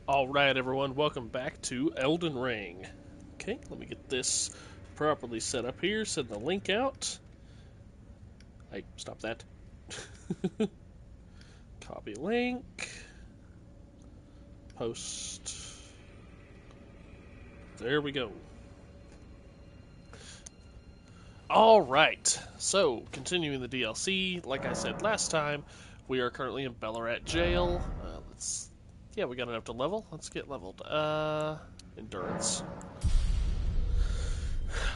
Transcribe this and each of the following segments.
Alright, everyone, welcome back to Elden Ring. Okay, let me get this properly set up here, send the link out. Hey, stop that. Copy link. Post. There we go. Alright, so continuing the DLC, like I said last time, we are currently in Belurat jail. Yeah, we got enough to level. Let's get leveled. Endurance.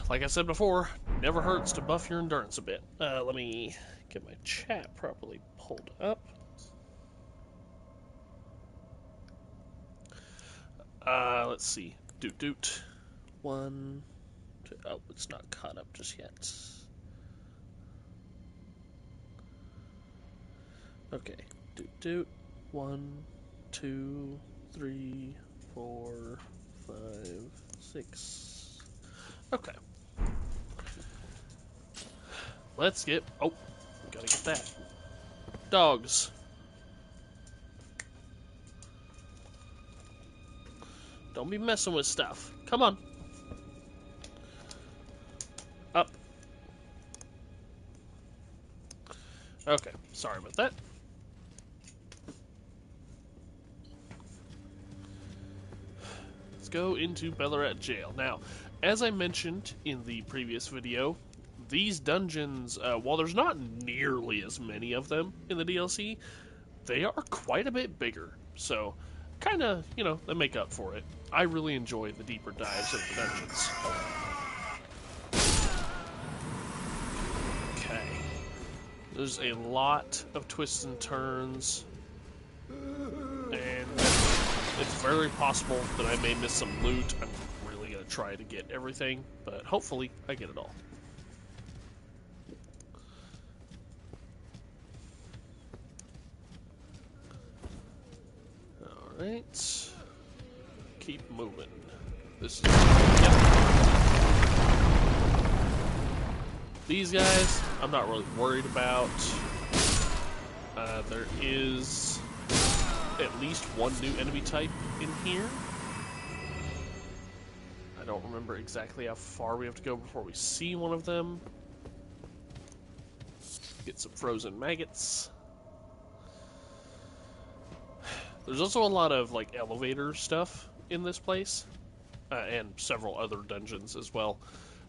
Like I said before, never hurts to buff your endurance a bit. Let me get my chat properly pulled up. Let's see. Doot doot. One, two. Oh, it's not caught up just yet. Okay. Doot doot. One, two, three, four, five, six. Okay. Let's get. Oh, gotta get that. Dogs. Don't be messing with stuff. Come on. Up. Okay. Sorry about that. Let's go into Belurat jail. Now, as I mentioned in the previous video, these dungeons, while there's not nearly as many of them in the DLC, they are quite a bit bigger. So, kind of, they make up for it. I really enjoy the deeper dives of the dungeons. Okay. There's a lot of twists and turns, and it's very possible that I may miss some loot. I'm really going to try to get everything, but hopefully I get it all. Alright. Keep moving. This is... Yep. These guys, I'm not really worried about. There is at least one new enemy type in here. I don't remember exactly how far we have to go before we see one of them. Get some frozen maggots. There's also a lot of like elevator stuff in this place, and several other dungeons as well.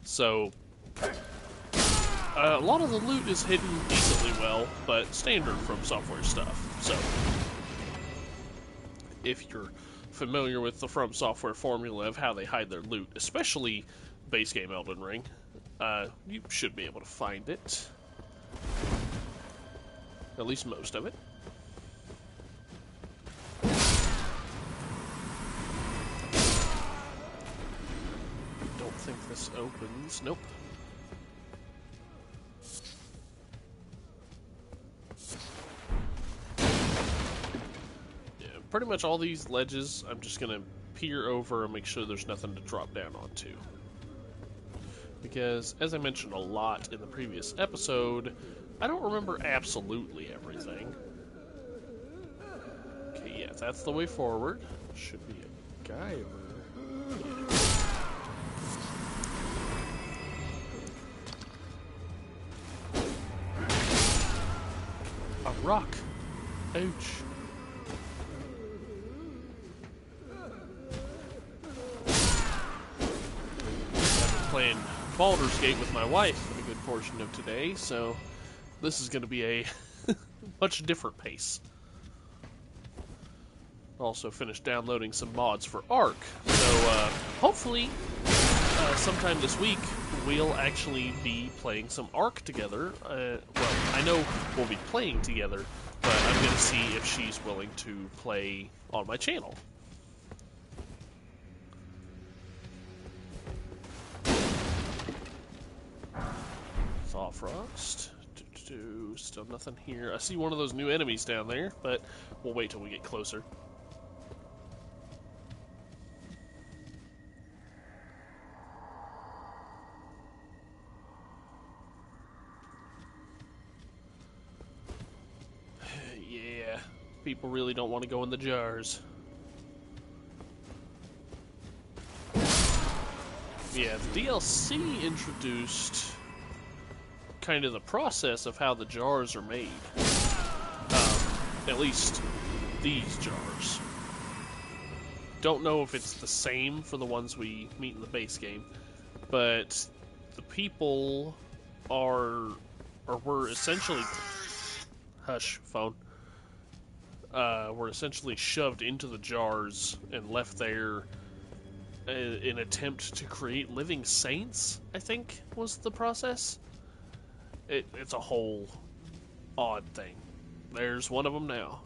So a lot of the loot is hidden decently well, but standard from software stuff. So if you're familiar with the From Software formula of how they hide their loot, especially base game Elden Ring, you should be able to find it. At least most of it. Don't think this opens. Nope. Yeah, pretty much all these ledges, I'm just gonna peer over and make sure there's nothing to drop down onto. Because, as I mentioned a lot in the previous episode, I don't remember absolutely everything. Okay, yeah, that's the way forward. Should be a guy over here. A rock. Ouch. I've been playing Baldur's Gate with my wife a good portion of today, so this is going to be a much different pace. Also finished downloading some mods for Ark, so hopefully sometime this week we'll actually be playing some Ark together. Well, I know we'll be playing together, but I'm going to see if she's willing to play on my channel. Thawfrost. Still nothing here. I see one of those new enemies down there, but we'll wait till we get closer. Yeah, people really don't want to go in the jars. Yeah, the DLC introduced kind of the process of how the jars are made. At least these jars. Don't know if it's the same for the ones we meet in the base game, but the people were essentially... Hush, phone. Were essentially shoved into the jars and left there in an attempt to create living saints, I think, was the process. It's a whole odd thing. There's one of them now.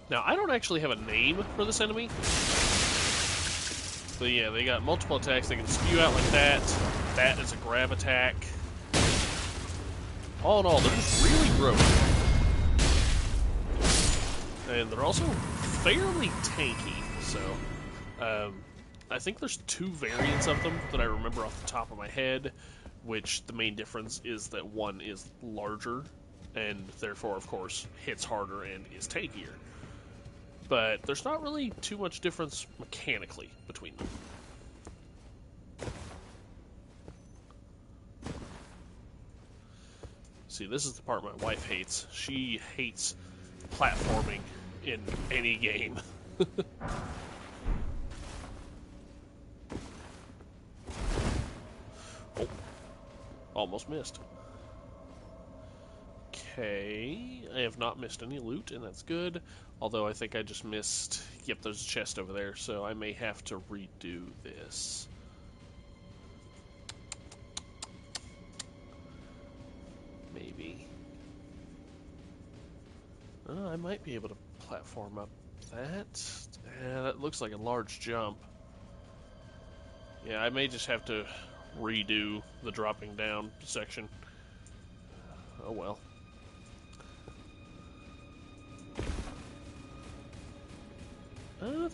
Now, I don't actually have a name for this enemy. But yeah, they got multiple attacks. They can spew out like that. That is a grab attack. All in all, they're just really broken. And they're also fairly tanky, so... I think there's 2 variants of them that I remember off the top of my head, which the main difference is that one is larger, and therefore, of course, hits harder and is tankier. But there's not really too much difference mechanically between them. See, this is the part my wife hates. She hates platforming in any game. Oh, almost missed. Okay, I have not missed any loot, and that's good. Although I think I just missed... Yep, there's a chest over there, so I may have to redo this. Maybe. I might be able to platform up that. Yeah, that looks like a large jump. Yeah, I may just have to redo the dropping down section. Oh well.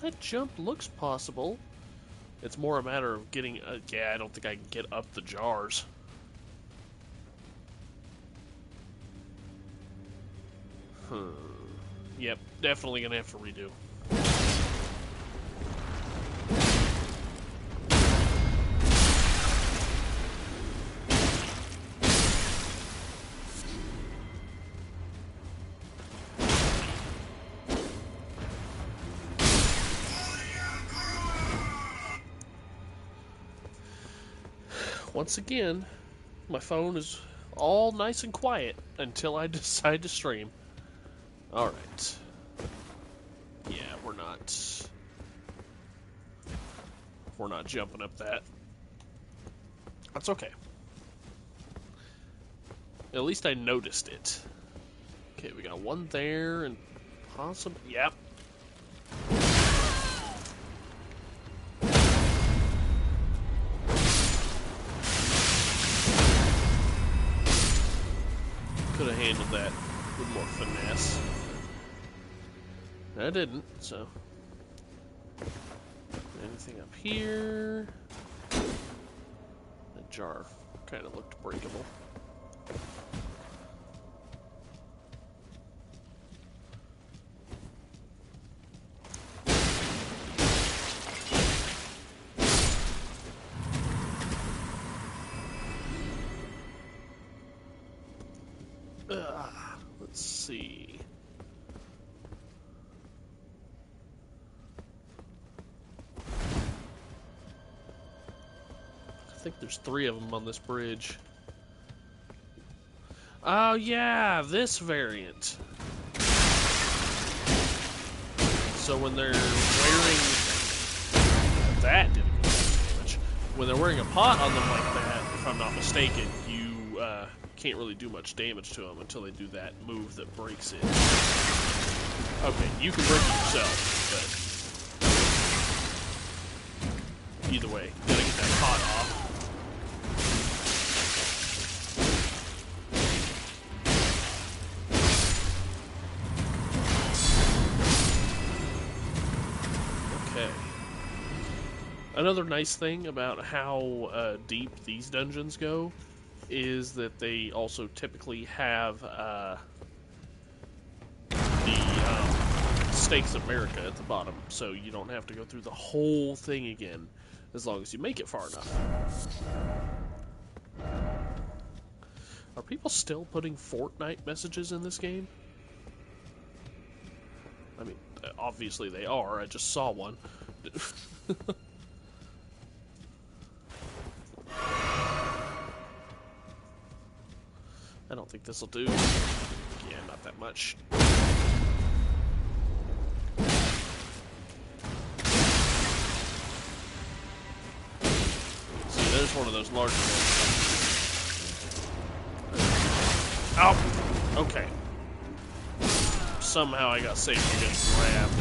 That jump looks possible. It's more a matter of getting... yeah, I don't think I can get up the jars. Yep, definitely gonna have to redo. Once again, my phone is all nice and quiet until I decide to stream. Alright. Yeah, we're not jumping up that. That's okay. At least I noticed it. Okay, we got one there and possibly... Yep. Could have handled that with more finesse. I didn't, so. Anything up here? That jar kind of looked breakable. Let's see. I think there's 3 of them on this bridge. Oh yeah, this variant. So when they're wearing... That didn't do any damage. When they're wearing a pot on them like that, if I'm not mistaken, you can't really do much damage to them until they do that move that breaks it. Okay, you can break it yourself, but... Either way, you gotta get that pot off. Another nice thing about how deep these dungeons go is that they also typically have the Stakes America at the bottom, so you don't have to go through the whole thing again, as long as you make it far enough. Are people still putting Fortnite messages in this game? I mean, obviously they are. I just saw one. I don't think this'll do. Yeah, not that much. See, there's one of those larger ones. Oh! Okay. Somehow I got saved from getting grabbed.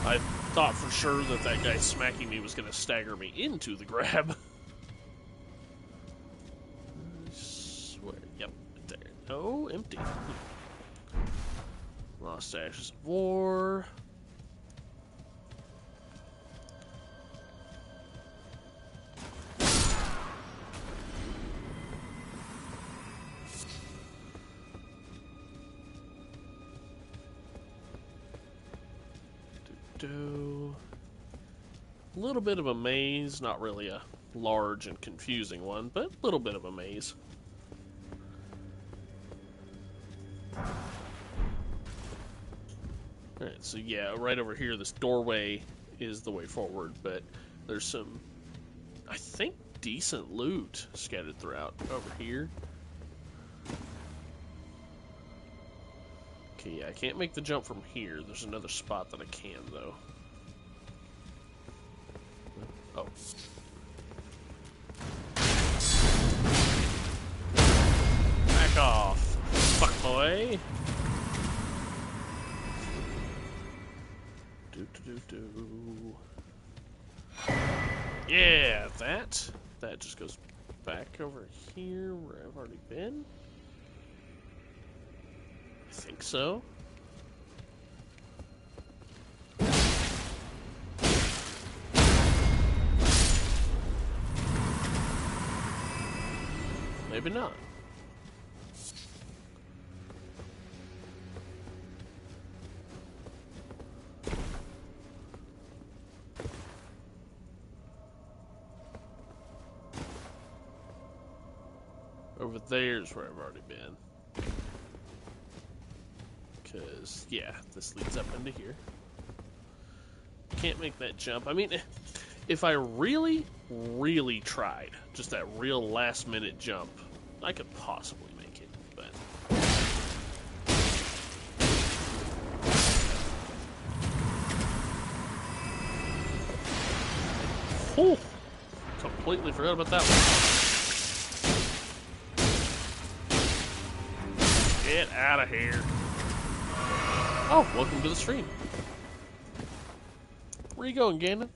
I thought for sure that that guy smacking me was going to stagger me into the grab. I swear. Yep. There. Oh, empty. Lost Ashes of War. A little bit of a maze, not really a large and confusing one, but a little bit of a maze. Alright, so yeah, right over here, this doorway is the way forward, but there's some, I think, decent loot scattered throughout over here. Okay, yeah, I can't make the jump from here. There's another spot that I can, though. Oh. Back off, fuck boy. Yeah, that just goes back over here where I've already been. I think so. Maybe not. Over there's where I've already been. Because, yeah, this leads up into here. Can't make that jump. I mean, if I really, really tried, just that real last-minute jump, I could possibly make it, but... Oh! Completely forgot about that one. Get out of here. Oh, welcome to the stream. Where you going, Ganon?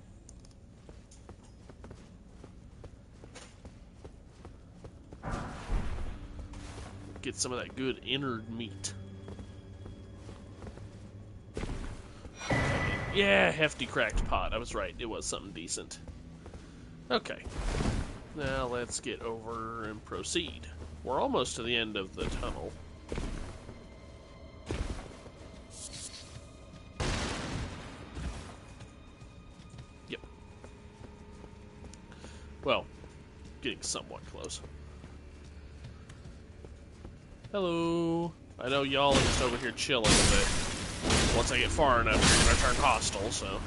Get some of that good innard meat. Okay. Yeah, hefty cracked pot. I was right. It was something decent. Okay. Now let's get over and proceed. We're almost to the end of the tunnel. Well, getting somewhat close. Hello. I know y'all are just over here chilling, but once I get far enough, you're gonna turn hostile, so.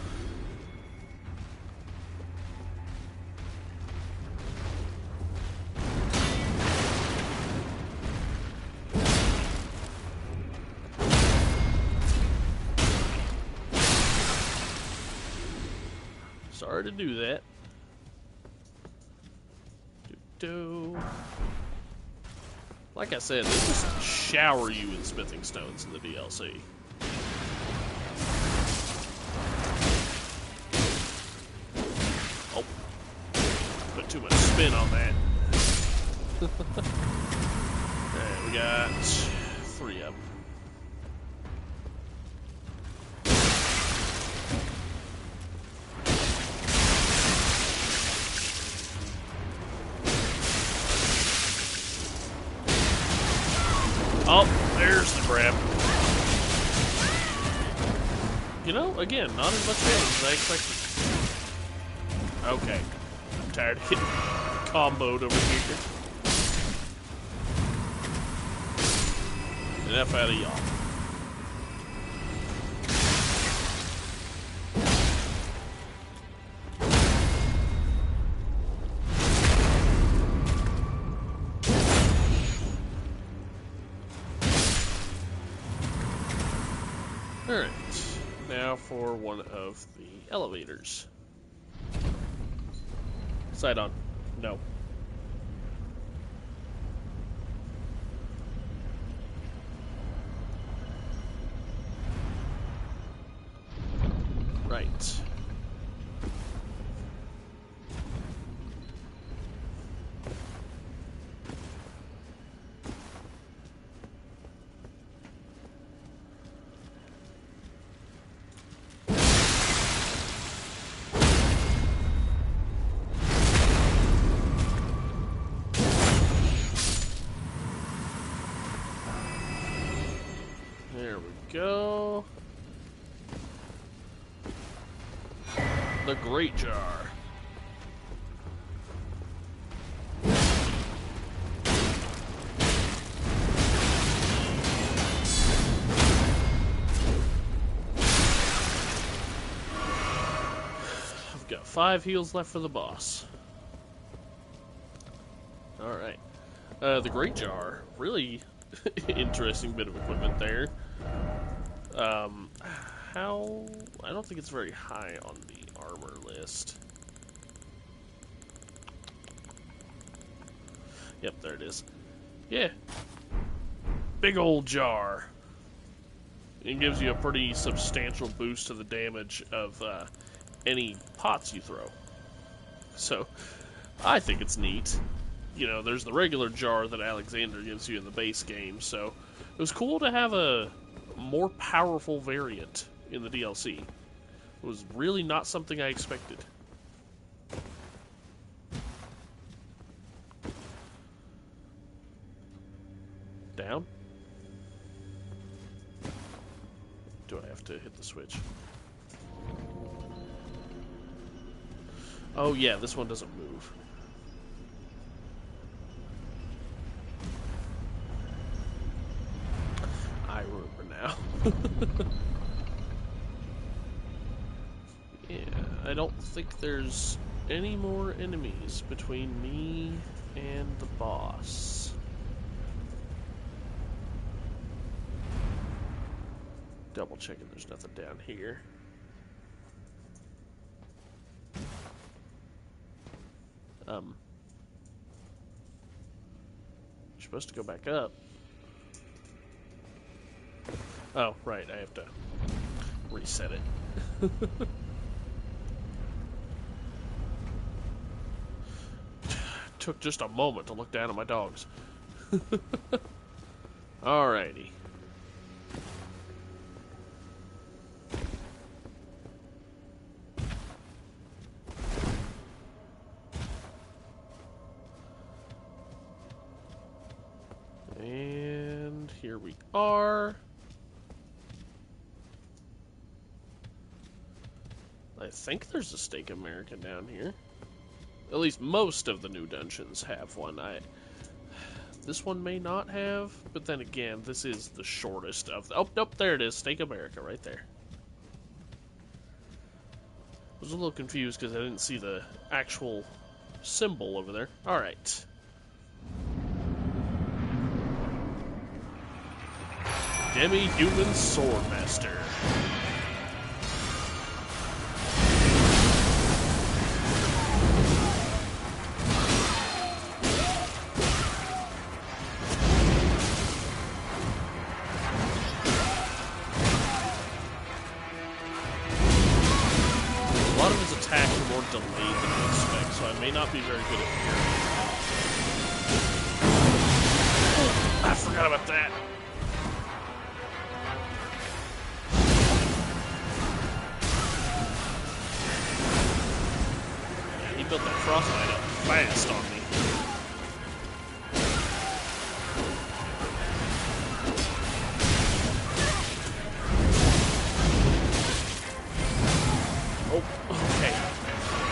Sorry to do that. Like I said, they just shower you with smithing stones in the DLC. Oh. Put too much spin on that. Alright, we got 3 of them. Oh, there's the grab. You know, again, not as much damage as I expected. Okay. I'm tired of getting comboed over here. Enough out of y'all. Alright, now for one of the elevators. Side on. No. Right. There we go. The Great Jar. I've got 5 heals left for the boss. Alright. The Great Jar. Really interesting bit of equipment there. How... I don't think it's very high on the armor list. Yep, there it is. Yeah. Big old jar. It gives you a pretty substantial boost to the damage of any pots you throw. So, I think it's neat. You know, there's the regular jar that Alexander gives you in the base game, so it was cool to have a more powerful variant in the DLC. It was really not something I expected. Down? Do I have to hit the switch? Oh yeah, this one doesn't move. I remember now. Yeah, I don't think there's any more enemies between me and the boss. Double checking there's nothing down here. You're supposed to go back up. Oh, right, I have to reset it. Took just a moment to look down at my dogs. Alrighty. And here we are. I think there's a Steak American down here. At least most of the new dungeons have one. This one may not have, but then again, this is the shortest of the... Oh, nope, there it is. Steak America right there. I was a little confused because I didn't see the actual symbol over there. Alright. Demi-Human Swordmaster. A lot of his attacks are more delayed than I expect, so I may not be very good at parrying. Oh, I forgot about that. Yeah, he built that frostbite up fast on me.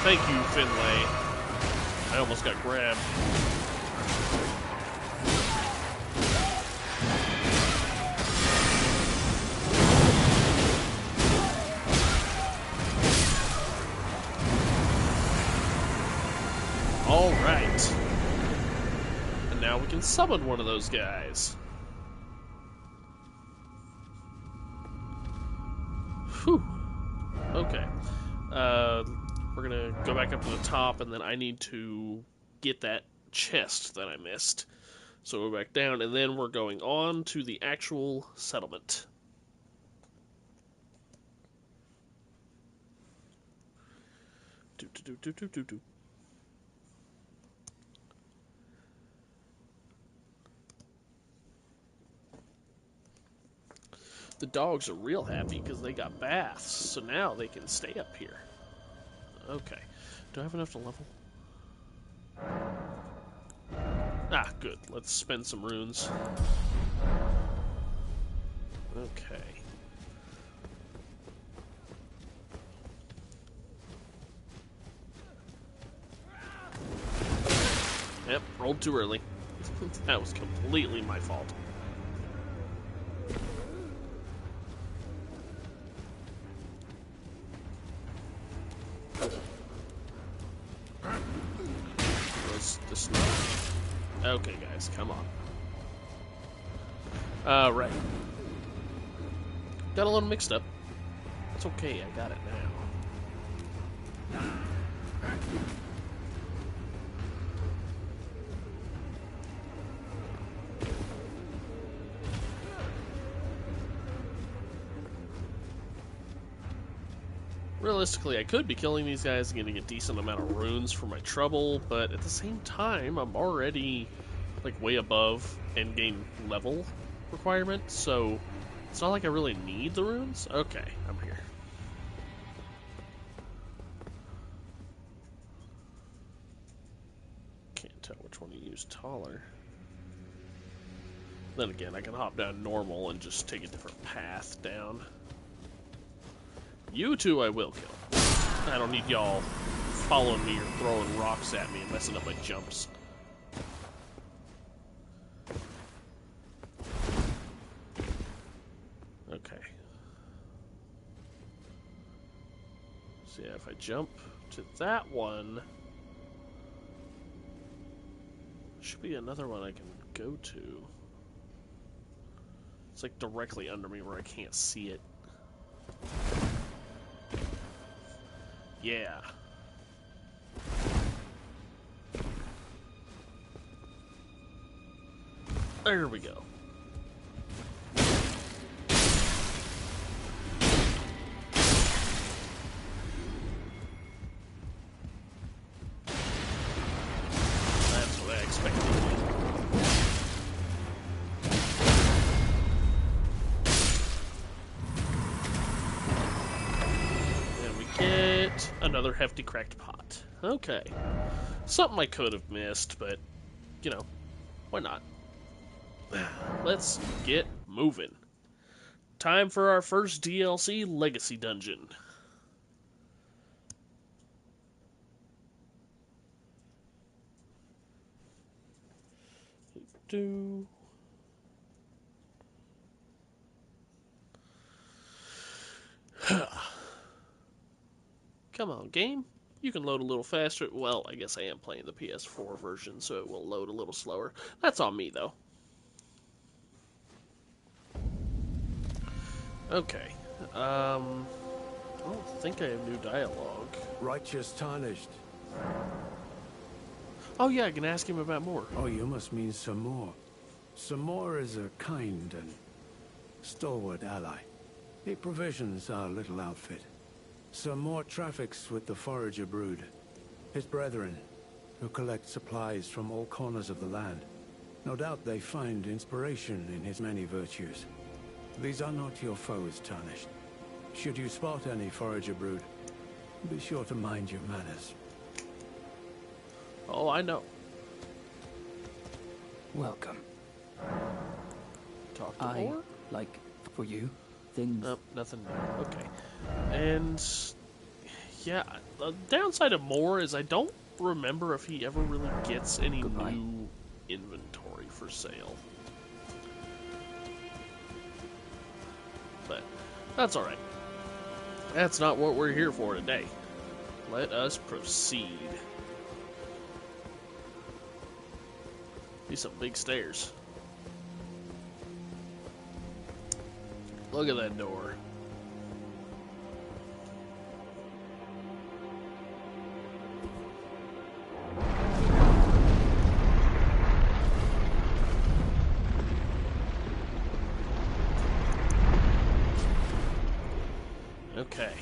Thank you, Finlay. I almost got grabbed. Alright. And now we can summon one of those guys. Whew. Okay. We're gonna go back up to the top, and then I need to get that chest that I missed. So we're back down, and then we're going on to the actual settlement. Do. The dogs are real happy because they got baths, so now they can stay up here. Okay. Do I have enough to level? Ah, good. Let's spend some runes. Okay. Yep, rolled too early. That was completely my fault. This okay, guys, come on. Right. Got a little mixed up. It's okay, I got it now. Realistically, I could be killing these guys and getting a decent amount of runes for my trouble, but at the same time, I'm already, like, way above endgame level requirement, so it's not like I really need the runes. Okay, I'm here. Can't tell which one to use taller. Then again, I can hop down normal and just take a different path down. You two I will kill. I don't need y'all following me or throwing rocks at me and messing up my jumps. Okay. So yeah, if I jump to that one, should be another one I can go to. It's like directly under me where I can't see it. Yeah. There we go. That's what I expected. And we get another hefty cracked pot. Okay. Something I could have missed, but, you know, why not? Let's get moving. Time for our first DLC Legacy Dungeon. Come on, game. You can load a little faster. Well, I guess I am playing the PS4 version, so it will load a little slower. That's on me, though. Okay. I don't think I have new dialogue. Righteous tarnished. Oh yeah, I can ask him about more. Oh, you must mean Samor. Samor is a kind and stalwart ally. He provisions our little outfit. Samor traffics with the forager brood, his brethren, who collect supplies from all corners of the land. No doubt they find inspiration in his many virtues. These are not your foes, Tarnished. Should you spot any forager brood, be sure to mind your manners. Oh, I know. Welcome. Talk to more? Like, for you, things... Nope, nothing new. Okay. And... Yeah, the downside of Moore is I don't remember if he ever really gets any new inventory for sale. But that's alright. That's not what we're here for today. Let us proceed. These some big stairs. Look at that door. Okay.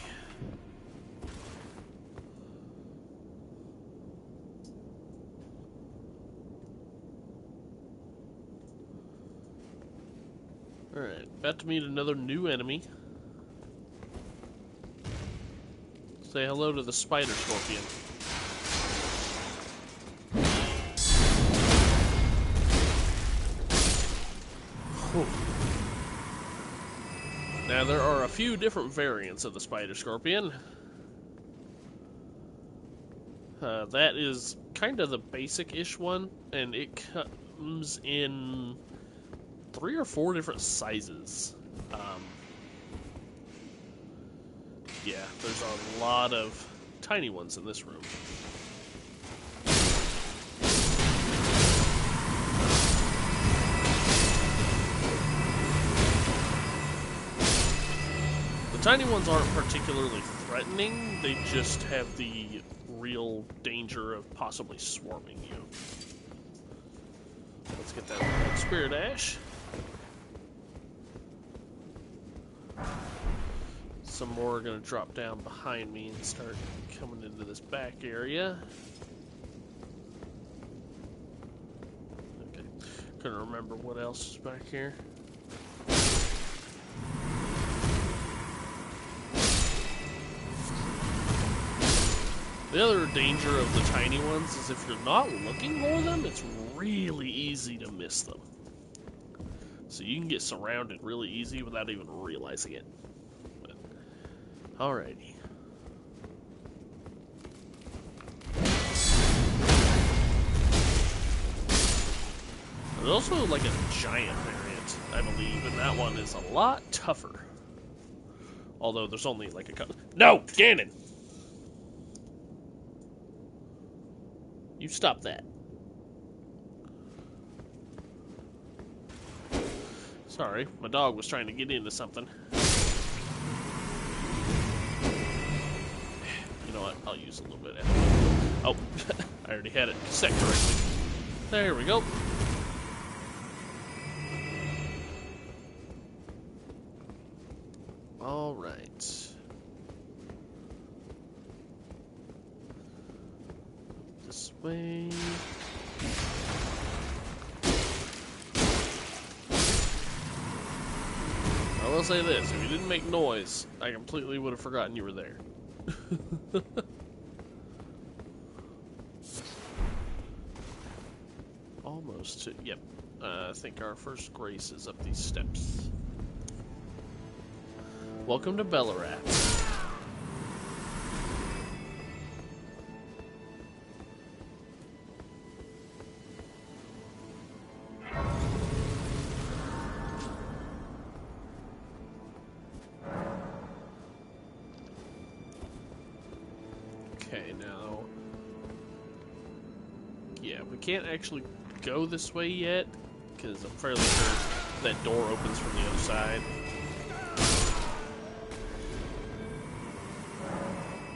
Alright, about to meet another new enemy. Say hello to the spider scorpion. Whew. Now, there are a few different variants of the spider scorpion. That is kind of the basic-ish one, and it comes in 3 or 4 different sizes. Yeah, there's a lot of tiny ones in this room. The tiny ones aren't particularly threatening, they just have the real danger of possibly swarming you. Let's get that spirit ash. Some more are going to drop down behind me and start coming into this back area. Okay, couldn't remember what else is back here. The other danger of the tiny ones is if you're not looking for them, it's really easy to miss them. So you can get surrounded really easy without even realizing it. But, alrighty. There's also like a giant variant, I believe, and that one is a lot tougher. Although there's only like a couple. No! Ganon! You stop that. Sorry, my dog was trying to get into something. You know what? I'll use a little bit of it. Oh, I already had it set correctly. There we go. All right. This way. I will say this, if you didn't make noise, I completely would have forgotten you were there. Almost to, yep. I think our first grace is up these steps. Welcome to Belurat. Okay, now... Yeah, we can't actually go this way yet, because I'm fairly sure that door opens from the other side.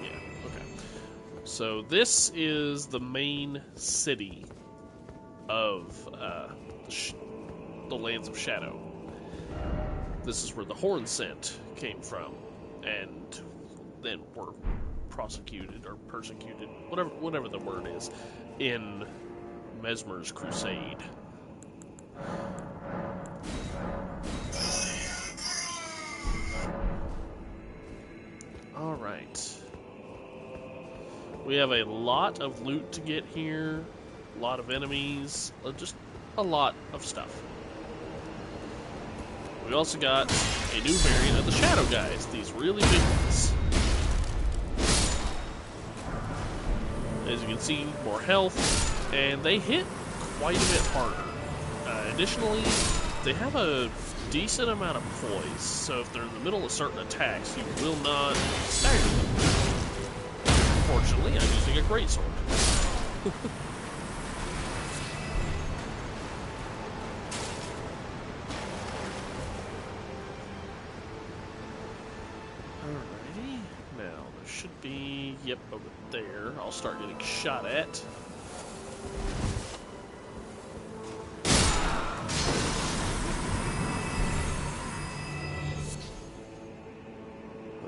Yeah, okay. So this is the main city of the Lands of Shadow. This is where the Horn Scent came from, and then were prosecuted or persecuted, whatever the word is, in Mesmer's crusade. Alright. We have a lot of loot to get here, a lot of enemies, just a lot of stuff. We also got a new variant of the Shadow Guys, these really big ones. As you can see, more health, and they hit quite a bit harder. Additionally, they have a decent amount of poise, so if they're in the middle of certain attacks, you will not stagger them. Fortunately, I'm using a greatsword. Alrighty, now there should be, yep, over there. I'll start getting shot at.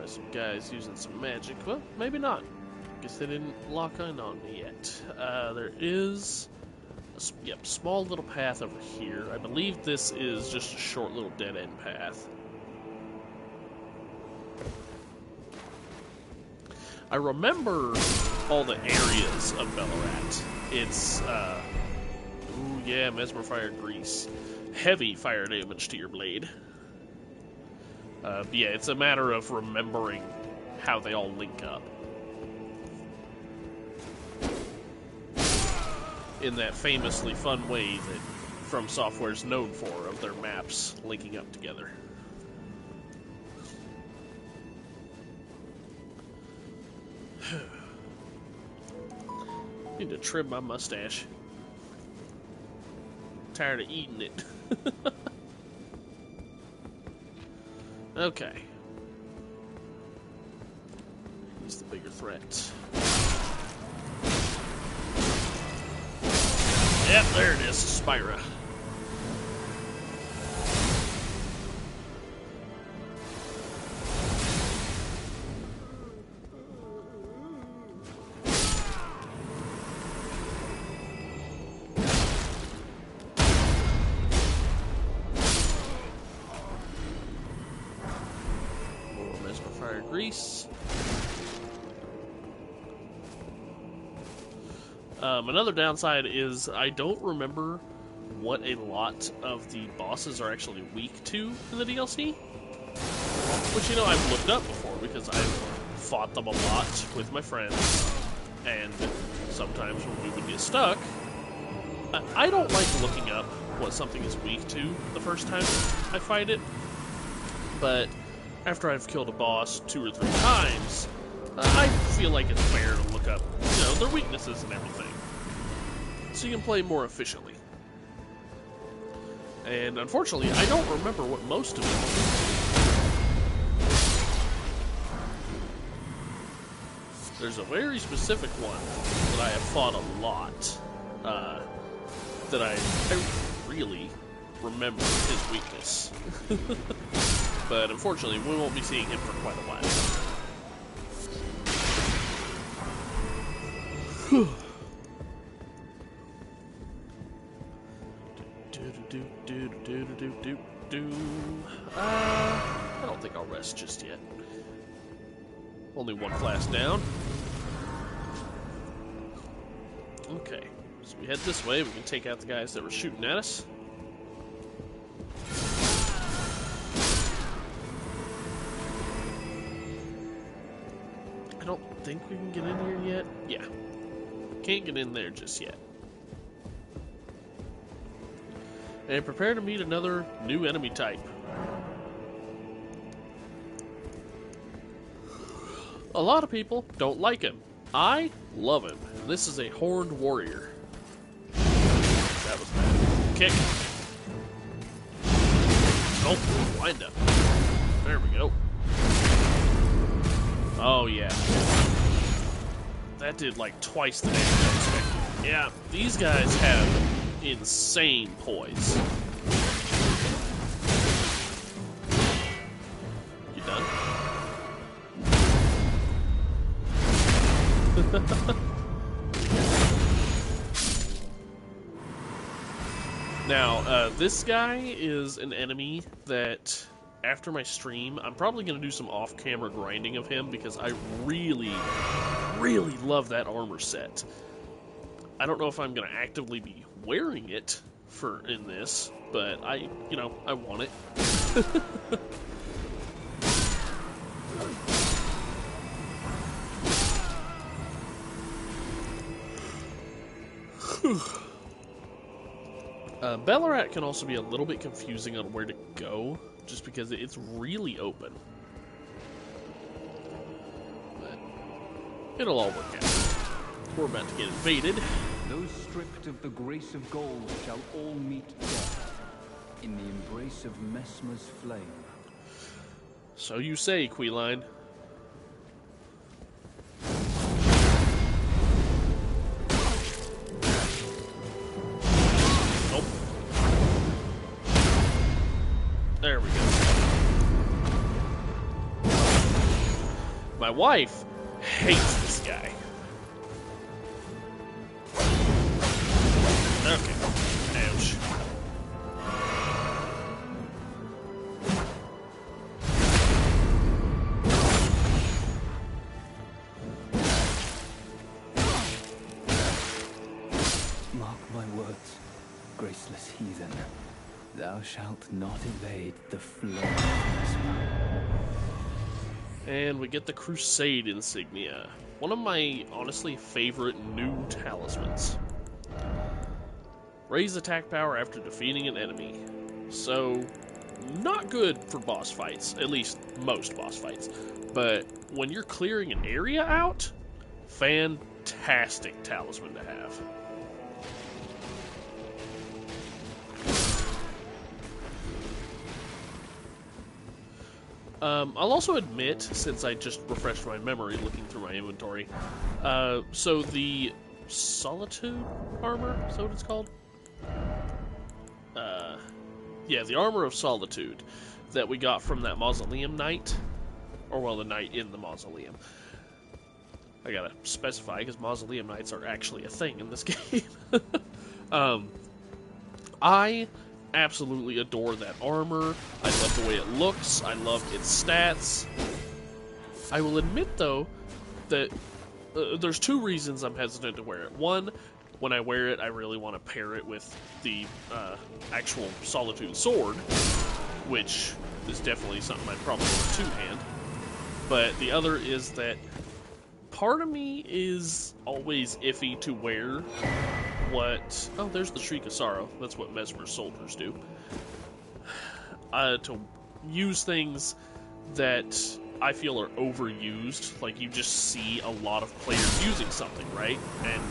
Some guys using some magic. Well, maybe not. Guess they didn't lock in on me yet. There is a small little path over here. I believe this is just a short little dead-end path. I remember all the areas of Belurat. It's, ooh yeah, mesmer fire grease. Heavy fire damage to your blade. Yeah, it's a matter of remembering how they all link up. In that famously fun way that From Software's known for, of their maps linking up together. Need to trim my mustache. Tired of eating it. Okay. He's the bigger threat. Yep, there it is, Spira. Grease. Another downside is I don't remember what a lot of the bosses are actually weak to in the DLC. Which, you know, I've looked up before because I've fought them a lot with my friends. And sometimes when we would get stuck, I don't like looking up what something is weak to the first time I fight it. But after I've killed a boss 2 or 3 times, I feel like it's fair to look up, you know, their weaknesses and everything. So you can play more efficiently. And unfortunately, I don't remember what most of them are. There's a very specific one that I have fought a lot, that I really remember his weakness. But unfortunately, we won't be seeing him for quite a while. I don't think I'll rest just yet. Only one class down. Okay, so we head this way. We can take out the guys that were shooting at us. I don't think we can get in here yet. Yeah. Can't get in there just yet. And prepare to meet another new enemy type. A lot of people don't like him. I love him. This is a horned warrior. That was bad. Kick. Oh, wind up. There we go. Oh, yeah. That did like twice the damage I expected. Yeah, these guys have insane poise. You done? Now, this guy is an enemy that, after my stream, I'm probably going to do some off-camera grinding of him because I really, really love that armor set. I don't know if I'm going to actively be wearing it in this, but I want it. Belurat can also be a little bit confusing on where to go, just because it's really open. But it'll all work out. We're about to get invaded. Those stripped of the grace of gold shall all meet death in the embrace of Mesmer's flame. So you say, Queeline. Nope. There we go. My wife hates this guy. Okay. Ouch. Mark my words, graceless heathen. Thou shalt not evade the flame of Mesmer. And we get the Crusade insignia. One of my, honestly, favorite new talismans. Raise attack power after defeating an enemy. So, not good for boss fights, at least most boss fights. But when you're clearing an area out, fantastic talisman to have. I'll also admit, since I just refreshed my memory looking through my inventory, so the Solitude armor, is that what it's called? Yeah, the Armor of Solitude that we got from that Mausoleum Knight, or well, the Knight in the Mausoleum. I gotta specify, because Mausoleum Knights are actually a thing in this game. I absolutely adore that armor. I love the way it looks. I love its stats. I will admit, though, that there's two reasons I'm hesitant to wear it. One, when I wear it, I really want to pair it with the actual Solitude sword, which is definitely something I'd probably want to two-hand. But the other is that part of me is always iffy to wear what... Oh, there's the Shriek of Sorrow. That's what Mesmer's soldiers do. To use things that I feel are overused. Like, you just see a lot of players using something, right? And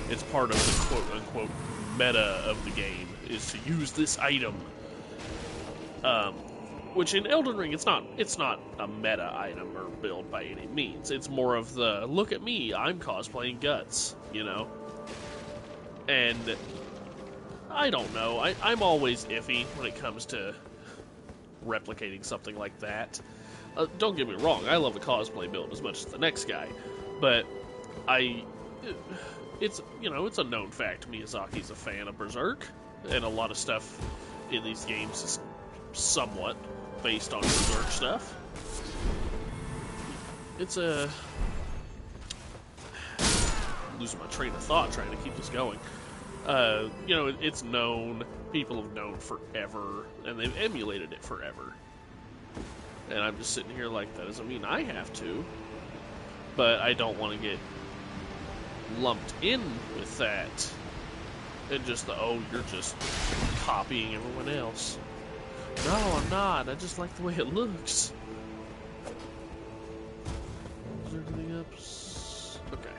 it's part of the quote-unquote meta of the game, is to use this item. Which in Elden Ring, it's not a meta item or build by any means. It's more of the, look at me, I'm cosplaying Guts, you know? And I don't know, I'm always iffy when it comes to replicating something like that. Don't get me wrong, I love the cosplay build as much as the next guy, but it's a known fact Miyazaki's a fan of Berserk, and a lot of stuff in these games is somewhat based on Berserk stuff. It's I'm losing my train of thought trying to keep this going. It's known, people have known forever, and they've emulated it forever. And I'm just sitting here like, that doesn't mean I have to, but I don't want to get lumped in with that. And just you're just copying everyone else. No, I'm not. I just like the way it looks. Is there anything else? Okay.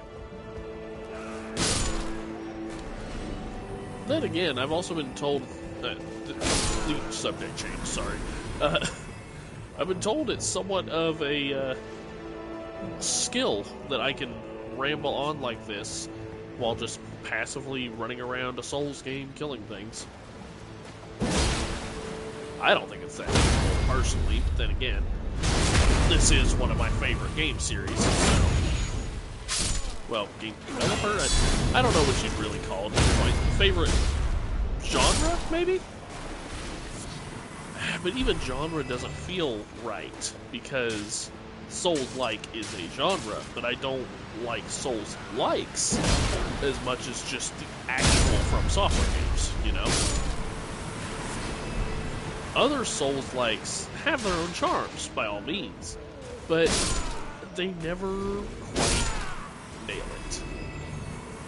Then again, I've also been told that the complete subject change. Sorry. I've been told it's somewhat of a skill that I can ramble on like this while just passively running around a Souls game killing things. I don't think it's that difficult personally, but then again, this is one of my favorite game series. So, well, game developer? I don't know what you'd really call it. My favorite genre, maybe? But even genre doesn't feel right, because Souls-like is a genre, but I don't like Souls-likes as much as just the actual From Software games, you know? Other Souls-likes have their own charms, by all means, but they never quite nail it.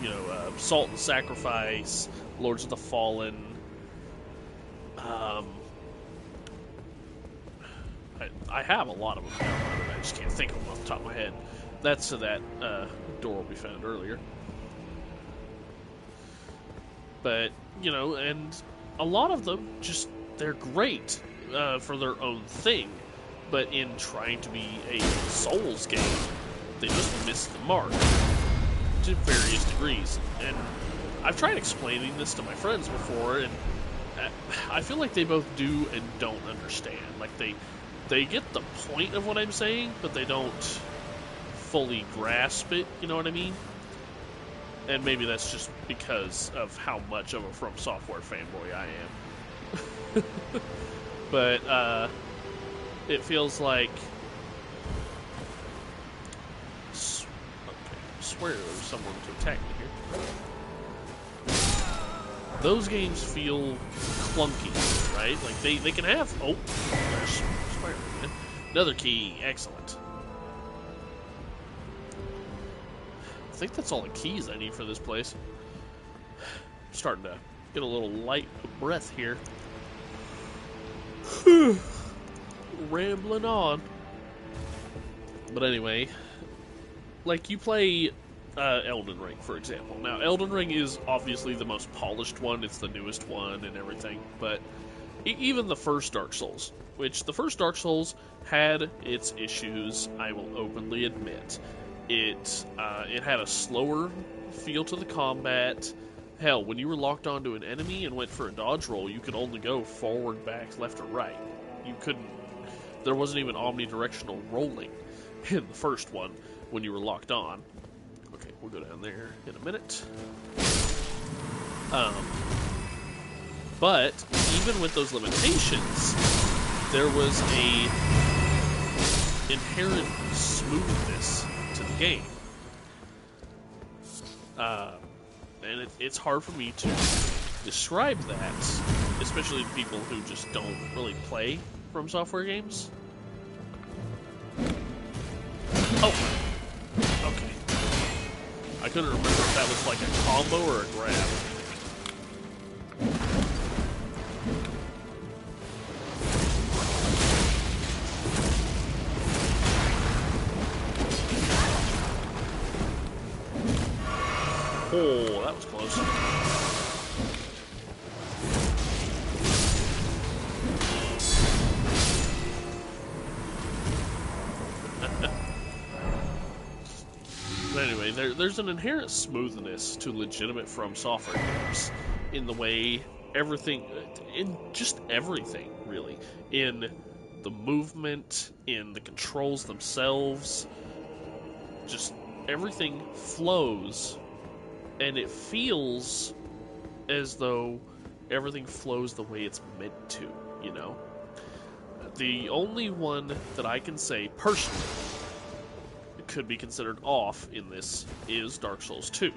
you know, Salt and Sacrifice, Lords of the Fallen. I have a lot of them downloaded. I just can't think of them off the top of my head. That's to that door we found earlier. But, you know, and a lot of them just, they're great for their own thing. But in trying to be a Souls game, they just missed the mark to various degrees. And I've tried explaining this to my friends before, and I feel like they both do and don't understand. Like, they get the point of what I'm saying, but they don't fully grasp it, you know what I mean? And maybe that's just because of how much of a From Software fanboy I am. But, it feels like... Okay, I swear there was someone to attack me here. Those games feel clunky, right? Like, they can have... Oh, there's Spider-Man. Another key. Excellent. I think that's all the keys I need for this place. I'm starting to get a little light of breath here. Rambling on. But anyway, like, you play Elden Ring, for example. Now, Elden Ring is obviously the most polished one. It's the newest one and everything. But even the first Dark Souls, which the first Dark Souls had its issues, I will openly admit. It had a slower feel to the combat. Hell, when you were locked onto an enemy and went for a dodge roll, you could only go forward, back, left, or right. You couldn't... There wasn't even omnidirectional rolling in the first one when you were locked on. Okay, we'll go down there in a minute. But even with those limitations, there was a inherent smoothness to the game. And it's hard for me to describe that, especially to people who just don't really play From Software games. Oh! Okay. I couldn't remember if that was like a combo or a grab. Oh, that was close. But anyway, there's an inherent smoothness to legitimate From Software games in the way everything, in just everything, really. In the movement, in the controls themselves, just everything flows. And it feels as though everything flows the way it's meant to, you know? The only one that I can say, personally, could be considered off in this is Dark Souls 2.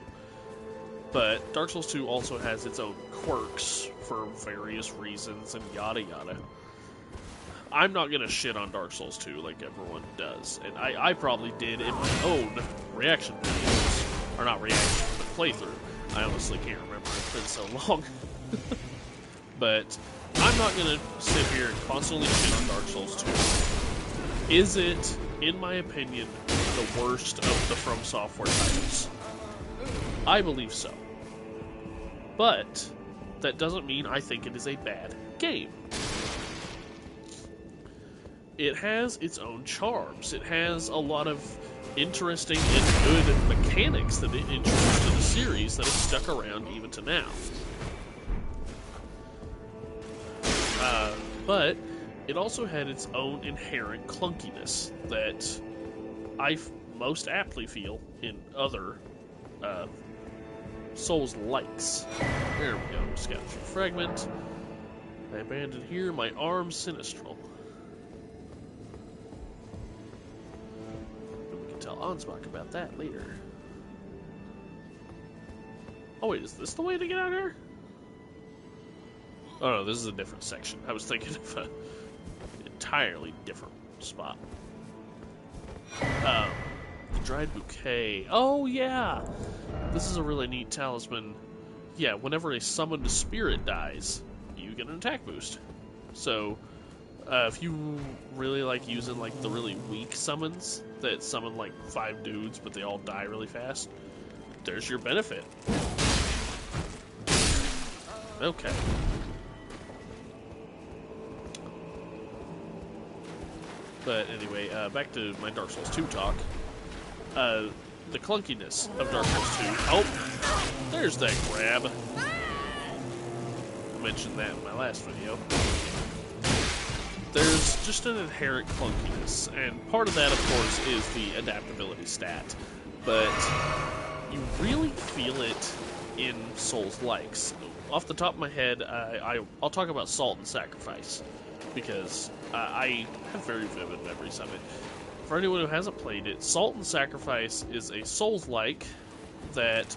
But Dark Souls 2 also has its own quirks for various reasons and yada yada. I'm not going to shit on Dark Souls 2 like everyone does. And I probably did in my own reaction videos. Or not reaction, but playthrough. I honestly can't remember. It's been so long. But I'm not going to sit here and constantly shit on Dark Souls 2. Is it, in my opinion, the worst of the From Software titles? I believe so. But that doesn't mean I think it is a bad game. It has its own charms. It has a lot of interesting and good mechanics that it introduced to the series that have stuck around even to now. But it also had its own inherent clunkiness that I most aptly feel in other Souls-likes. There we go. Scavenger fragment. I abandoned here my arm sinistral. Tell Ansbach about that later. Oh wait, is this the way to get out here? Oh no, this is a different section. I was thinking of an entirely different spot. The dried bouquet. Oh yeah! This is a really neat talisman. Yeah, whenever a summoned spirit dies, you get an attack boost. So, if you really like using like the really weak summons that summon like 5 dudes but they all die really fast, there's your benefit. Okay. But anyway, back to my Dark Souls 2 talk. The clunkiness of Dark Souls 2. Oh, there's that grab. I mentioned that in my last video. There's just an inherent clunkiness, and part of that, of course, is the adaptability stat. But you really feel it in Souls-likes. Off the top of my head, I'll talk about Salt and Sacrifice, because I have very vivid memories of it. For anyone who hasn't played it, Salt and Sacrifice is a Souls-like that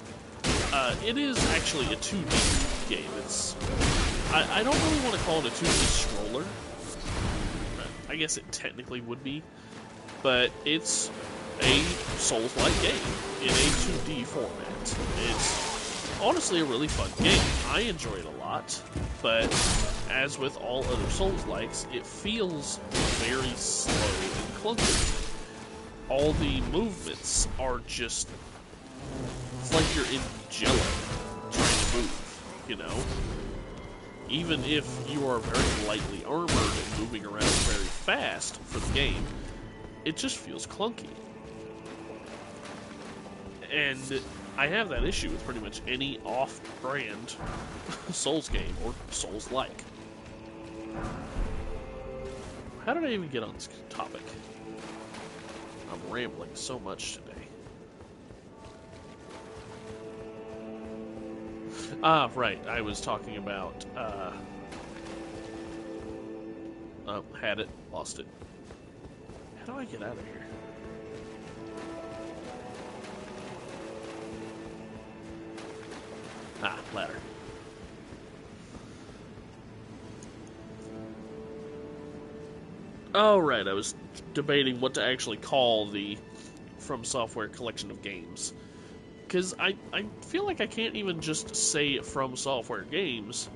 it is actually a 2D game. I don't really want to call it a 2D scroller. I guess it technically would be, but it's a Souls-like game in a 2D format. It's honestly a really fun game. I enjoy it a lot, but as with all other Souls-likes, it feels very slow and clunky. All the movements are just... it's like you're in Jello trying to move, you know? Even if you are very lightly armored and moving around very fast for the game, it just feels clunky. And I have that issue with pretty much any off-brand Souls game or Souls-like. How did I even get on this topic? I'm rambling so much today. Ah, right. I was talking about, had it, lost it. How do I get out of here? Ah, ladder. Oh, right. I was debating what to actually call the From Software collection of games. Because I feel like I can't even just say From Software games,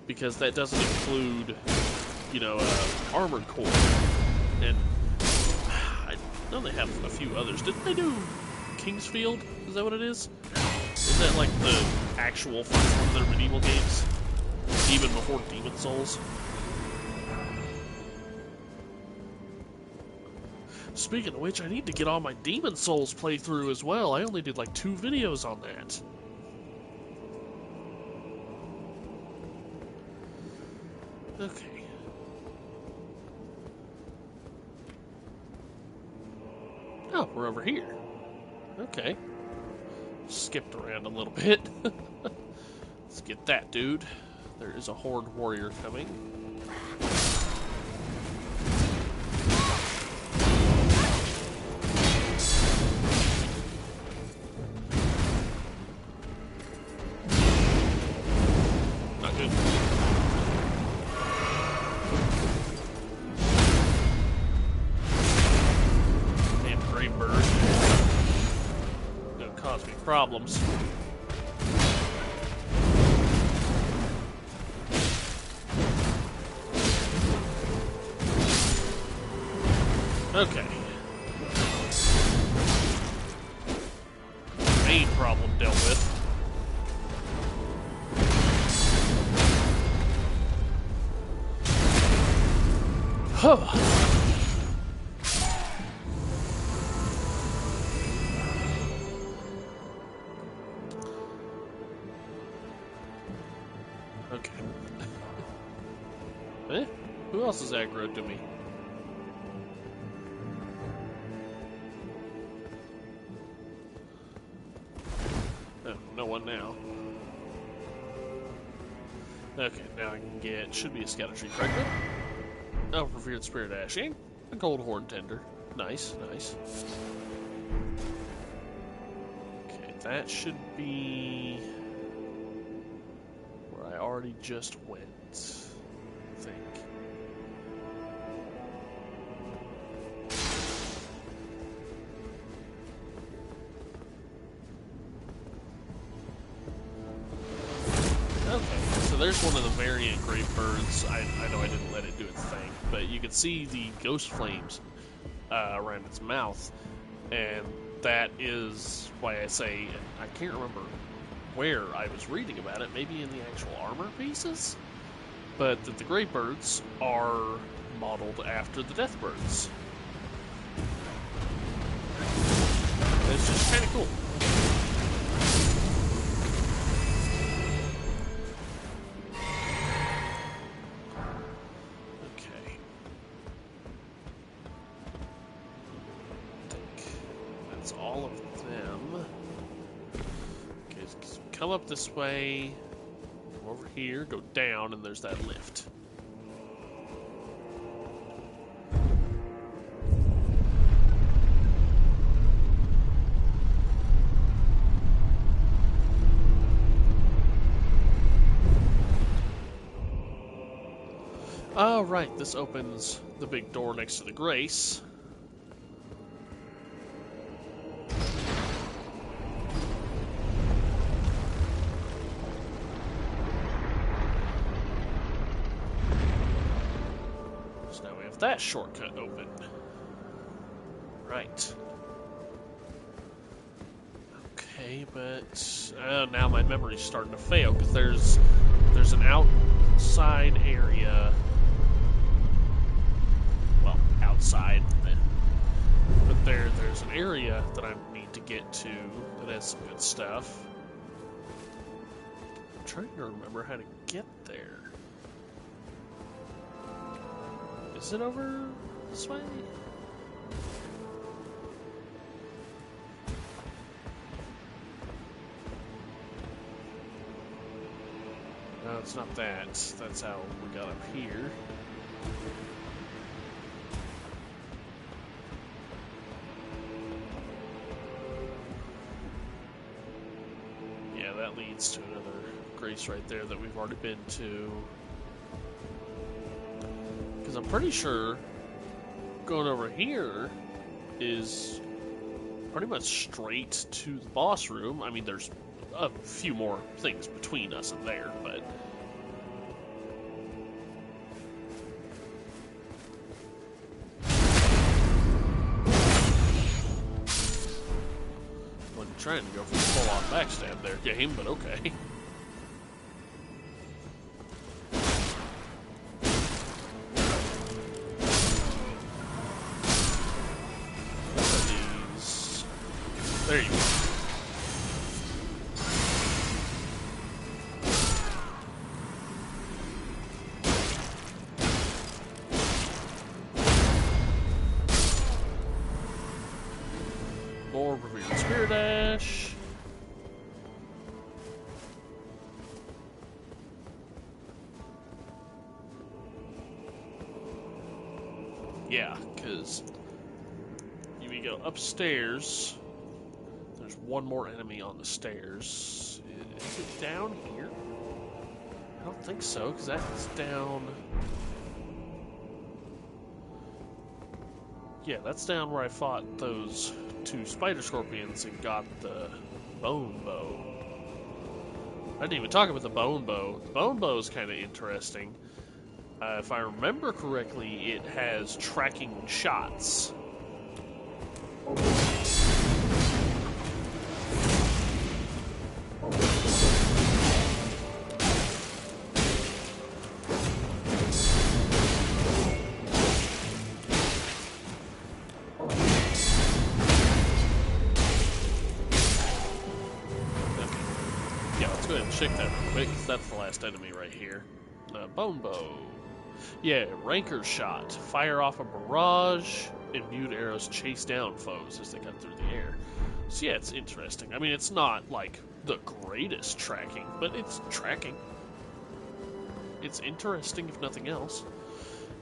because that doesn't include, you know, Armored Core. And I know they have a few others. Didn't they do Kingsfield? Is that what it is? Is that like the actual first one of their medieval games? Even before Demon Souls? Speaking of which, I need to get on my Demon Souls playthrough as well. I only did like 2 videos on that. Okay. Oh, we're over here. Okay. Skipped around a little bit. Let's get that dude. There is a horde warrior coming. Problems. Okay. Main problem dealt with. Huh. Okay. Eh? Who else is aggroed to me? Oh, no one now. Okay, now I can get... should be a Scatter-Tree Fragment. Oh, Revered Spirit Ash. And a Gold Horn Tender. Nice, nice. Okay, that should be... where I already just went, I think. there's one of the variant great birds. I know I didn't let it do its thing, but you can see the ghost flames around its mouth, and that is why I say, and I can't remember where I was reading about it, maybe in the actual armor pieces, but that the great birds are modeled after the death birds. It's just kind of cool. Okay. I think that's all of them. Okay, so come up this way, come over here, go down, and there's that lift. Oh, right, this opens the big door next to the Grace. So now we have that shortcut open. Right. Okay, but now my memory's starting to fail, because there's an outside area. Well, outside, but there's an area that I need to get to that has some good stuff. I'm trying to remember how to get there. Is it over this way? No, it's not that. That's how we got up here. That leads to another Grace right there that we've already been to. Because I'm pretty sure going over here is pretty much straight to the boss room. I mean, there's a few more things between us and there, but... Trying to go for the full-on backstab there, game, but okay. These. There you go. More revered spear dash. Yeah, because we go upstairs. There's one more enemy on the stairs. Is it down here? I don't think so, because that's down... Yeah, that's down where I fought those two spider scorpions and got the bone bow. I didn't even talk about the bone bow. The bone bow is kind of interesting. If I remember correctly, it has tracking shots. Check that real quick, because that's the last enemy right here. Bone bow. Yeah, ranker shot. Fire off a barrage. Imbued arrows chase down foes as they cut through the air. So yeah, it's interesting. I mean, it's not like the greatest tracking, but it's tracking. It's interesting, if nothing else.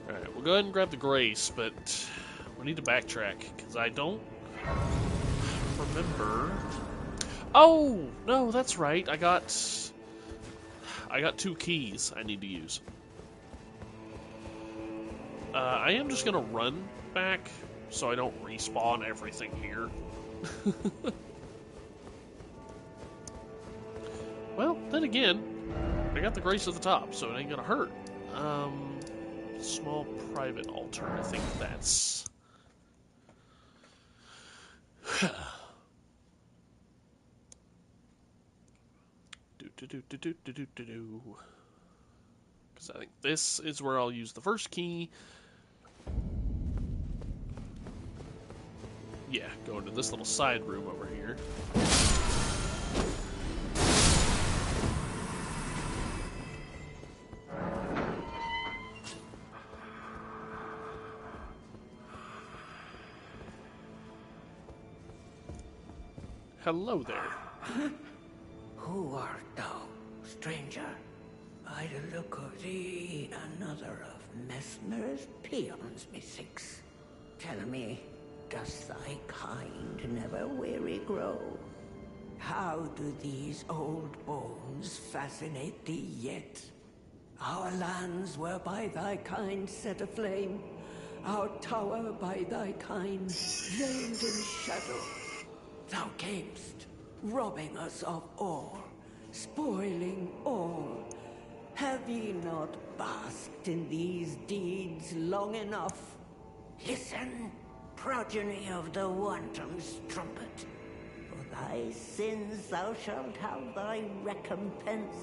Alright, we'll go ahead and grab the Grace, but we need to backtrack, because I don't remember... Oh! No, that's right. I got 2 keys I need to use. I am just gonna run back so I don't respawn everything here. Well, then again, I got the grace at the top, so it ain't gonna hurt. Small private altar. I think that's... Because I think this is where I'll use the first key. Yeah, go into this little side room over here. Hello there. Who art thou, stranger? By the look of thee, another of Mesmer's peons, methinks. Tell me, does thy kind never weary grow? How do these old bones fascinate thee yet? Our lands were by thy kind set aflame, our tower by thy kind veiled in shadow. Thou camest, robbing us of all, spoiling all. Have ye not basked in these deeds long enough? Listen, progeny of the wanton's trumpet. For thy sins thou shalt have thy recompense.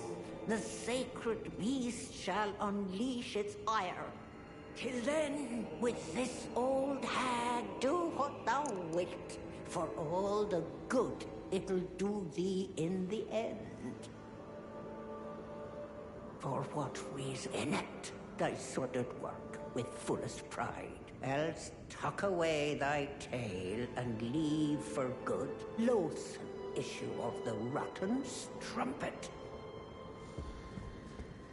The sacred beast shall unleash its ire. Till then, with this old hag, do what thou wilt, for all the good it'll do thee in the end. For what reason enact thy sordid work with fullest pride, else tuck away thy tail and leave for good loathsome issue of the rotten's trumpet.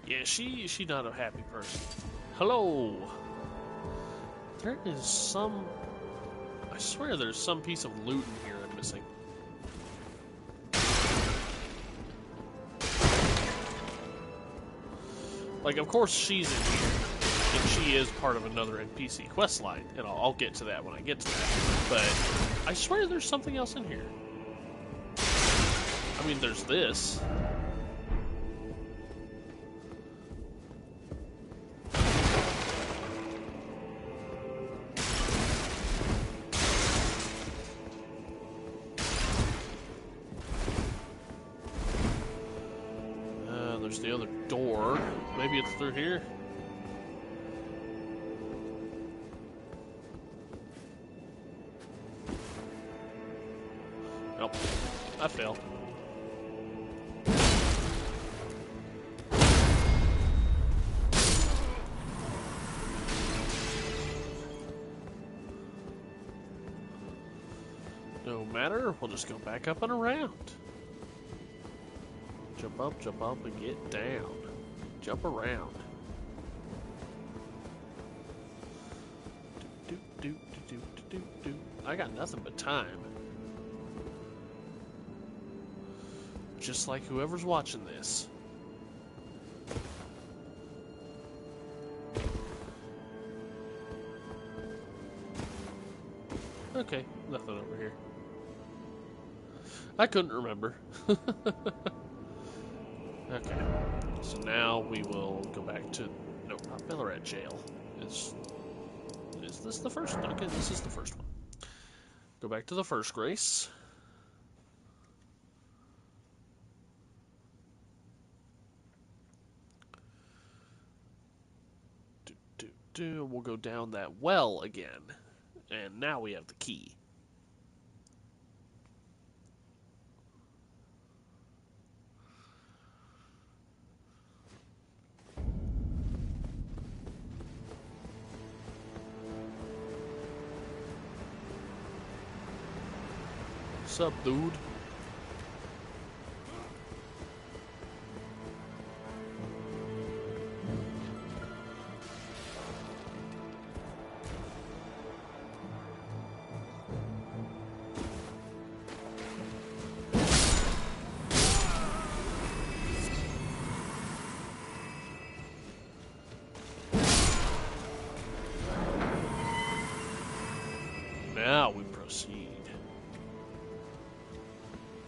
Yeah, she not a happy person. Hello. There is some... I swear there's some piece of loot in here I'm missing. Like, of course she's in here, and she is part of another NPC questline, and I'll get to that when I get to that. But I swear there's something else in here. I mean, there's this. There's the other door. Maybe it's through here. Nope. I failed. No matter, we'll just go back up and around. Jump up, and get down. Jump around. I got nothing but time. Just like whoever's watching this. Okay, nothing over here. I couldn't remember. Okay, so now we will go back to... No, not Belurat Jail. Is this the first? Okay, this is the first one. Go back to the first grace. We'll go down that well again. And now we have the key. What's up, dude? Now we proceed.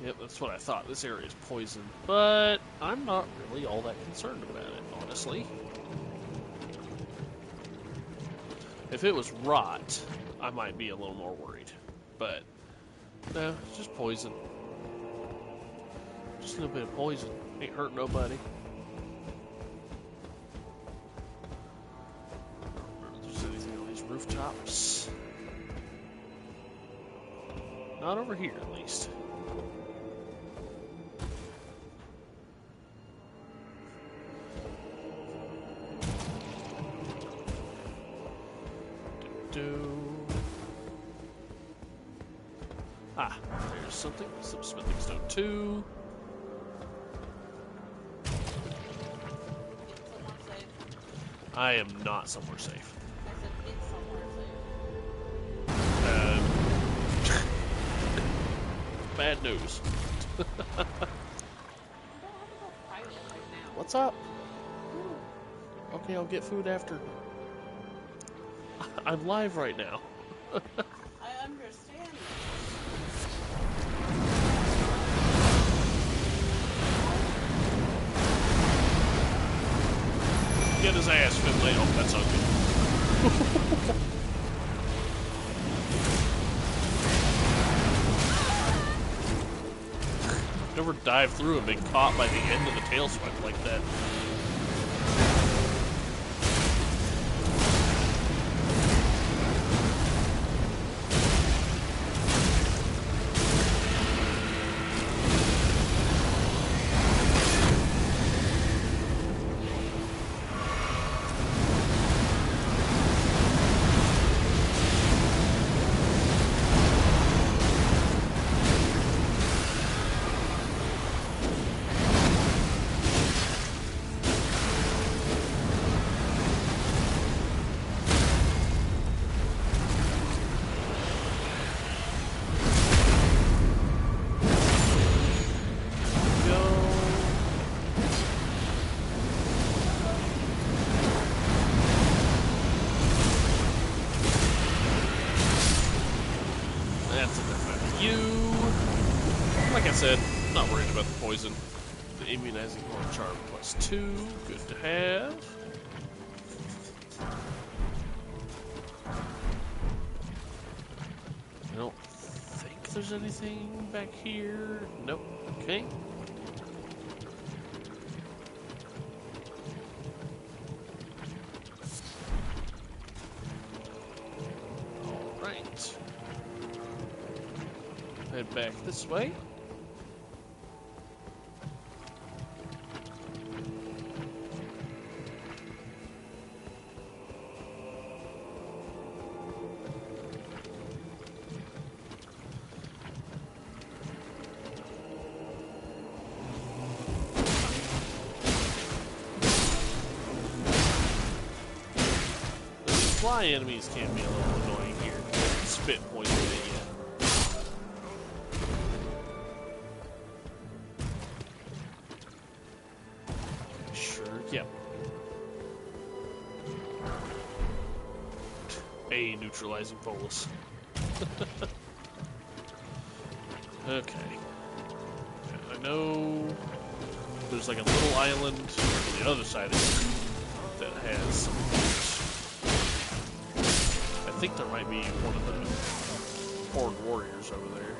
Yep, that's what I thought. This area is poison. But I'm not really all that concerned about it, honestly. If it was rot, I might be a little more worried. But, no, it's just poison. Just a little bit of poison. Ain't hurt nobody. I don't remember if there's anything on these rooftops. Not over here, at least. Ah, there's something. Some smithing stone 2. I am not somewhere safe. Bad news. What's up? Okay, I'll get food after. I'm live right now. I understand. Get his ass, Finlay. Oh, that's ugly. Never dive through and been caught by the end of the tail swipe like that. Like I said, not worried about the poison. The immunizing horn charm +2, good to have. I don't think there's anything back here. Nope. Okay. Alright. Head back this way. Fly enemies can be a little annoying here. Spit poison at you. Sure, yep. A neutralizing bolus. Okay. I know there's like a little island on the other side of it that has some. I think there might be one of the Horde warriors over there.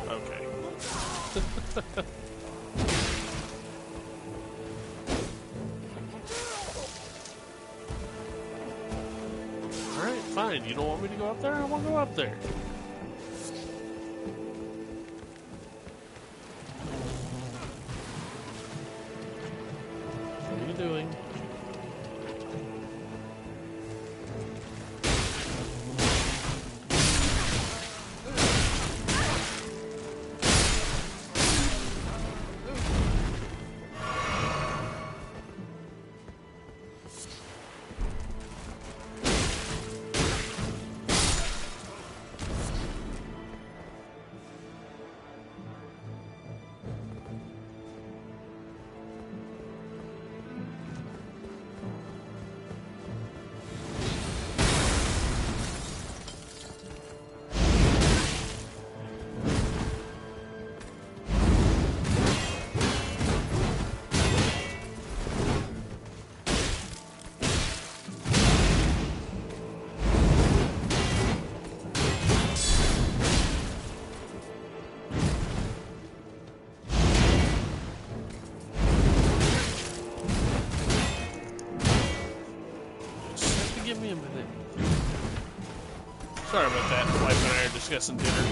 Okay. Fine, you don't want me to go up there? I won't go up there. What are you doing? give me a minute. Sorry about that. My wife and I are discussing dinner.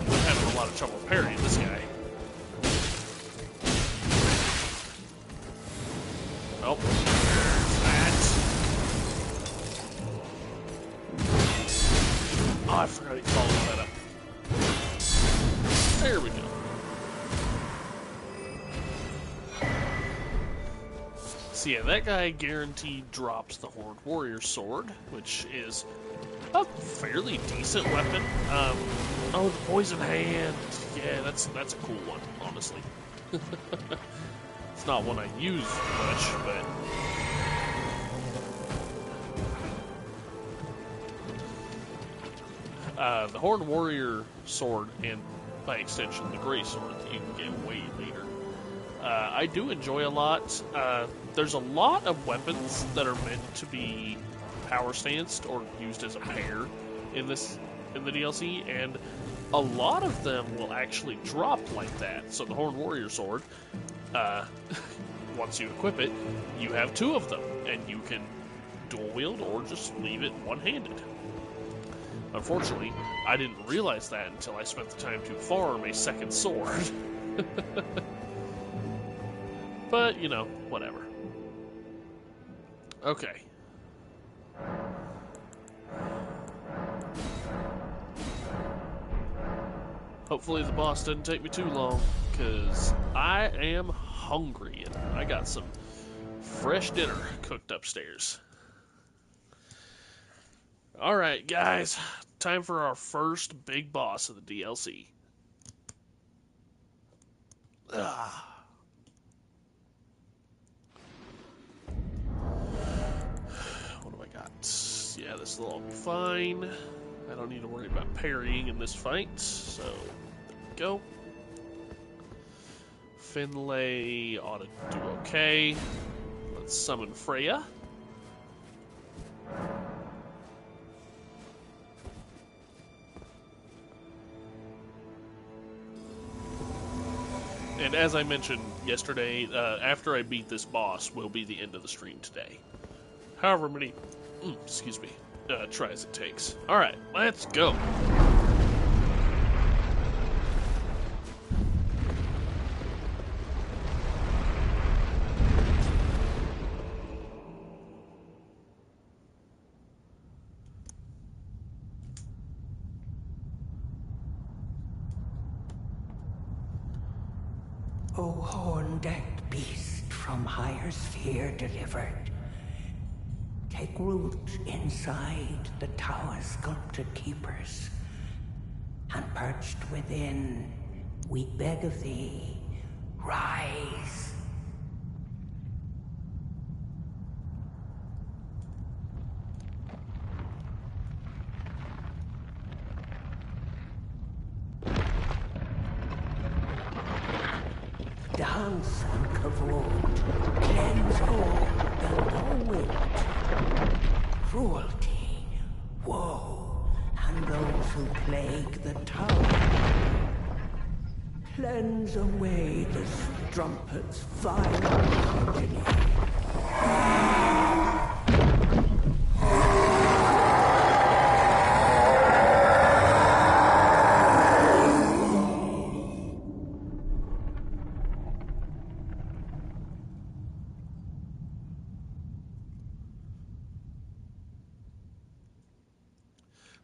I'm having a lot of trouble parrying this guy. Oh, there's that. Oh, I forgot he followed that up. There we go. So yeah, that guy guaranteed drops the Horde Warrior Sword, which is a fairly decent weapon. Oh, the Poison Hand. Yeah, that's a cool one, honestly. It's not one I use much, but the Horde Warrior Sword, and by extension the Grey Sword that you can get way later, I do enjoy a lot. There's a lot of weapons that are meant to be power stanced or used as a pair in the DLC, and a lot of them will actually drop like that. So the Horde Warrior Sword, once you equip it, you have two of them, and you can dual wield or just leave it one-handed. Unfortunately, I didn't realize that until I spent the time to farm a second sword. But, you know, whatever. Okay. Hopefully the boss doesn't take me too long, because I am hungry, and I got some fresh dinner cooked upstairs. Alright, guys. Time for our first big boss of the DLC. Ah. What do I got? Yeah, this will all be fine. I don't need to worry about parrying in this fight, so there we go. Finlay ought to do okay. Let's summon Freya. And as I mentioned yesterday, after I beat this boss will be the end of the stream today. However many, excuse me, tries it takes. Alright, let's go. O horn-decked beast from higher sphere delivered, take root inside the tower's sculpted keepers, and perched within, we beg of thee, rise. Dance and kavod, cleanse all the low-wit, cruelty, woe, and those who plague the tower. Cleanse away the strumpet's vile agony.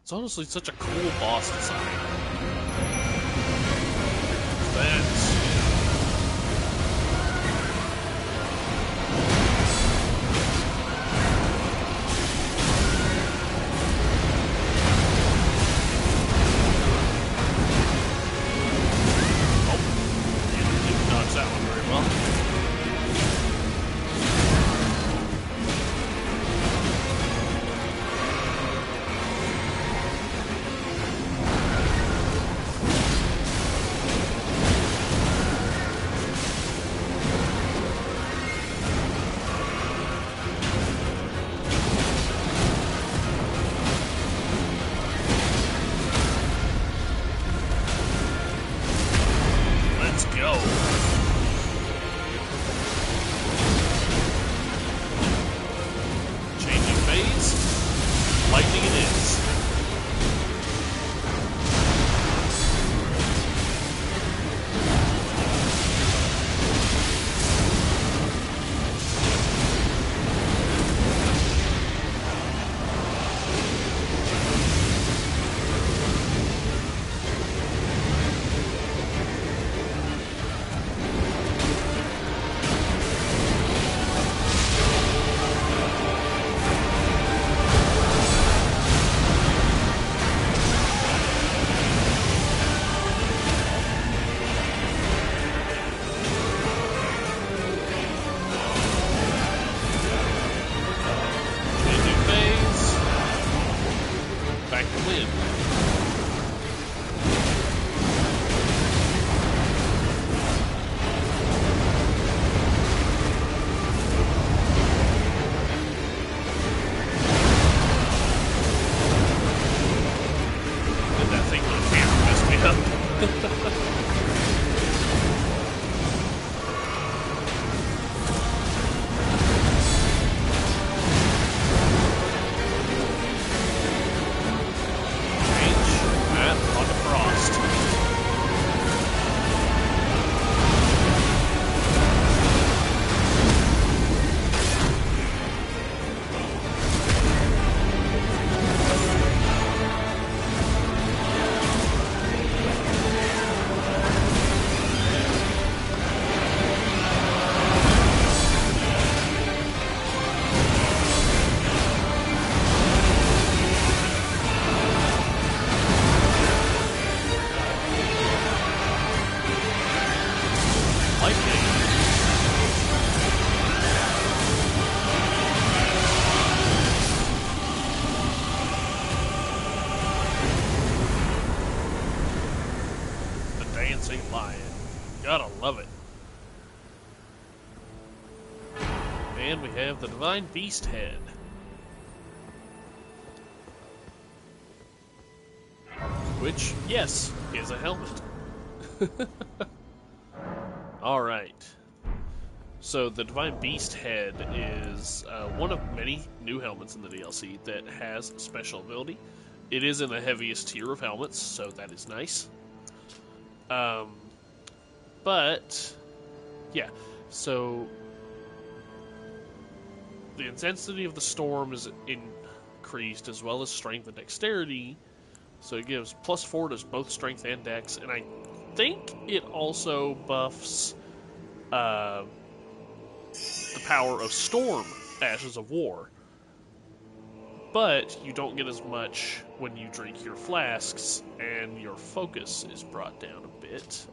It's honestly such a cool boss design. That's... Oh, didn't dodge that one very well. and we have the Divine Beast Head. Which, yes, is a helmet. Alright. So the Divine Beast Head is one of many new helmets in the DLC that has a special ability. It is in the heaviest tier of helmets, so that is nice. But, yeah, so the intensity of the storm is increased, as well as strength and dexterity, so it gives +4 to both strength and dex, and I think it also buffs the power of Storm, Ashes of War. But you don't get as much when you drink your flasks, and your focus is brought down a bit.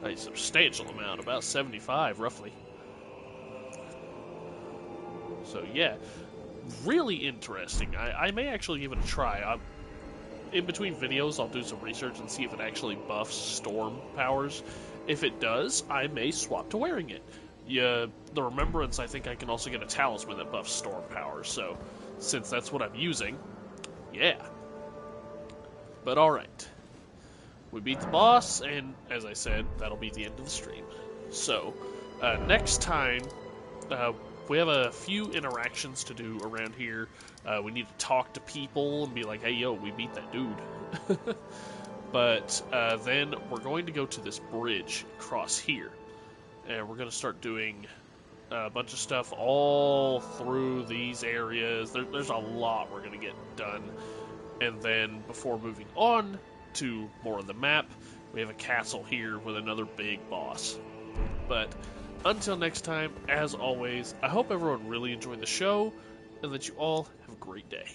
A substantial amount, about 75 roughly. So yeah, really interesting. I may actually give it a try. In between videos, I'll do some research and see if it actually buffs storm powers. If it does, I may swap to wearing it. Yeah, the Remembrance, I think I can also get a talisman that buffs storm powers, so since that's what I'm using, yeah. But alright. We beat the boss, and as I said, that'll be the end of the stream. So, next time, we have a few interactions to do around here. We need to talk to people and be like, hey, yo, we beat that dude. But then we're going to go to this bridge across here. And we're going to start doing a bunch of stuff all through these areas. There's a lot we're going to get done. And then before moving on to more of the map, we have a castle here with another big boss. But until next time, as always, I hope everyone really enjoyed the show, and that you all have a great day.